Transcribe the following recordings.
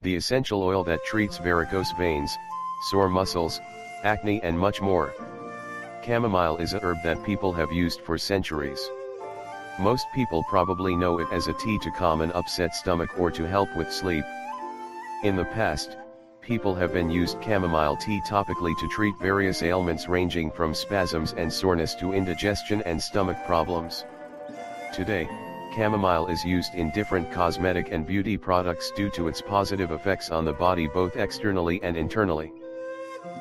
The essential oil that treats varicose veins, sore muscles, acne and much more. Chamomile is a herb that people have used for centuries. Most people probably know it as a tea to calm an upset stomach or to help with sleep. In the past, people have been used chamomile tea topically to treat various ailments ranging from spasms and soreness to indigestion and stomach problems. Today, chamomile is used in different cosmetic and beauty products due to its positive effects on the body both externally and internally.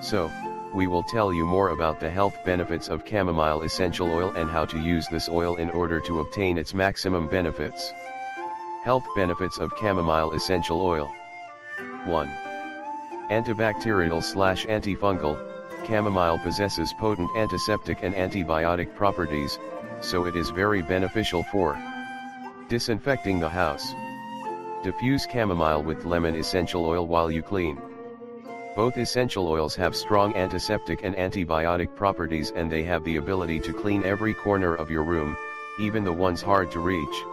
So, we will tell you more about the health benefits of chamomile essential oil and how to use this oil in order to obtain its maximum benefits. Health benefits of chamomile essential oil. 1. Antibacterial/antifungal. Chamomile possesses potent antiseptic and antibiotic properties, so it is very beneficial for disinfecting the house. Diffuse chamomile with lemon essential oil while you clean. Both essential oils have strong antiseptic and antibiotic properties, and they have the ability to clean every corner of your room, even the ones hard to reach.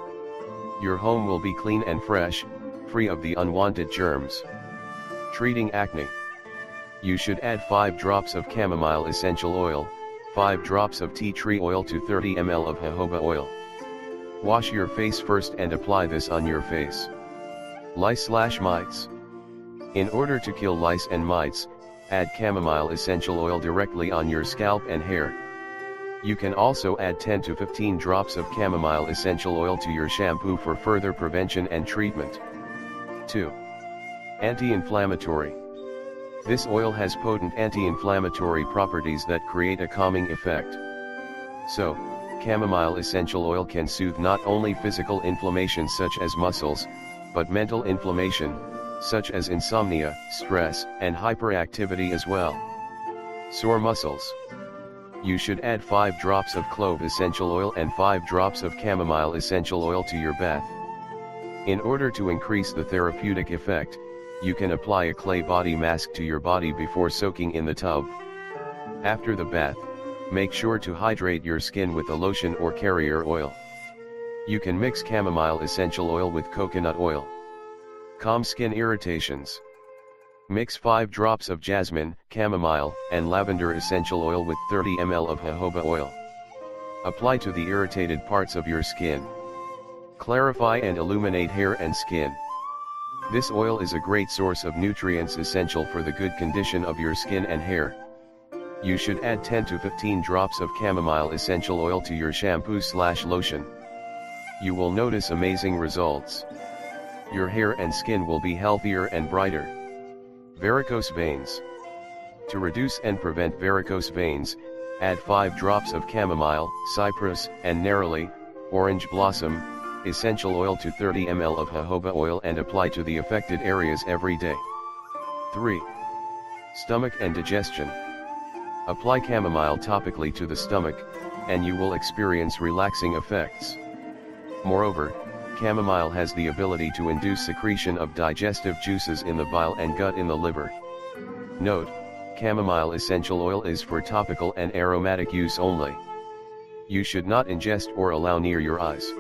Your home will be clean and fresh, free of the unwanted germs. Treating acne. You should add 5 drops of chamomile essential oil, 5 drops of tea tree oil to 30 ml of jojoba oil. Wash your face first and apply this on your face. Lice/mites. In order to kill lice and mites, add chamomile essential oil directly on your scalp and hair. You can also add 10 to 15 drops of chamomile essential oil to your shampoo for further prevention and treatment. 2. Anti-inflammatory. This oil has potent anti-inflammatory properties that create a calming effect. So, chamomile essential oil can soothe not only physical inflammation such as muscles, but mental inflammation, such as insomnia, stress, and hyperactivity as well. Sore muscles. You should add 5 drops of clove essential oil and 5 drops of chamomile essential oil to your bath. In order to increase the therapeutic effect, you can apply a clay body mask to your body before soaking in the tub. After the bath, make sure to hydrate your skin with a lotion or carrier oil. You can mix chamomile essential oil with coconut oil. Calm skin irritations. Mix 5 drops of jasmine, chamomile, and lavender essential oil with 30 ml of jojoba oil. Apply to the irritated parts of your skin. Clarify and illuminate hair and skin. This oil is a great source of nutrients essential for the good condition of your skin and hair. You should add 10 to 15 drops of chamomile essential oil to your shampoo/lotion. You will notice amazing results. Your hair and skin will be healthier and brighter. Varicose veins. To reduce and prevent varicose veins, add 5 drops of chamomile, cypress, and neroli, orange blossom, essential oil to 30 ml of jojoba oil and apply to the affected areas every day. 3. Stomach and digestion. Apply chamomile topically to the stomach, and you will experience relaxing effects. Moreover, chamomile has the ability to induce secretion of digestive juices in the bile and gut in the liver. Note, chamomile essential oil is for topical and aromatic use only. You should not ingest or allow near your eyes.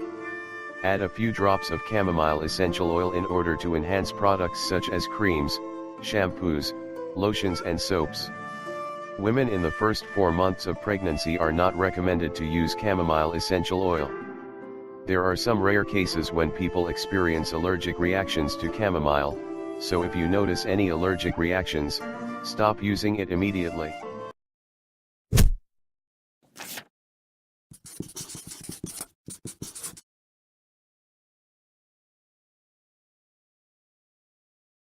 Add a few drops of chamomile essential oil in order to enhance products such as creams, shampoos, lotions and soaps. Women in the first 4 months of pregnancy are not recommended to use chamomile essential oil. There are some rare cases when people experience allergic reactions to chamomile, so if you notice any allergic reactions, stop using it immediately.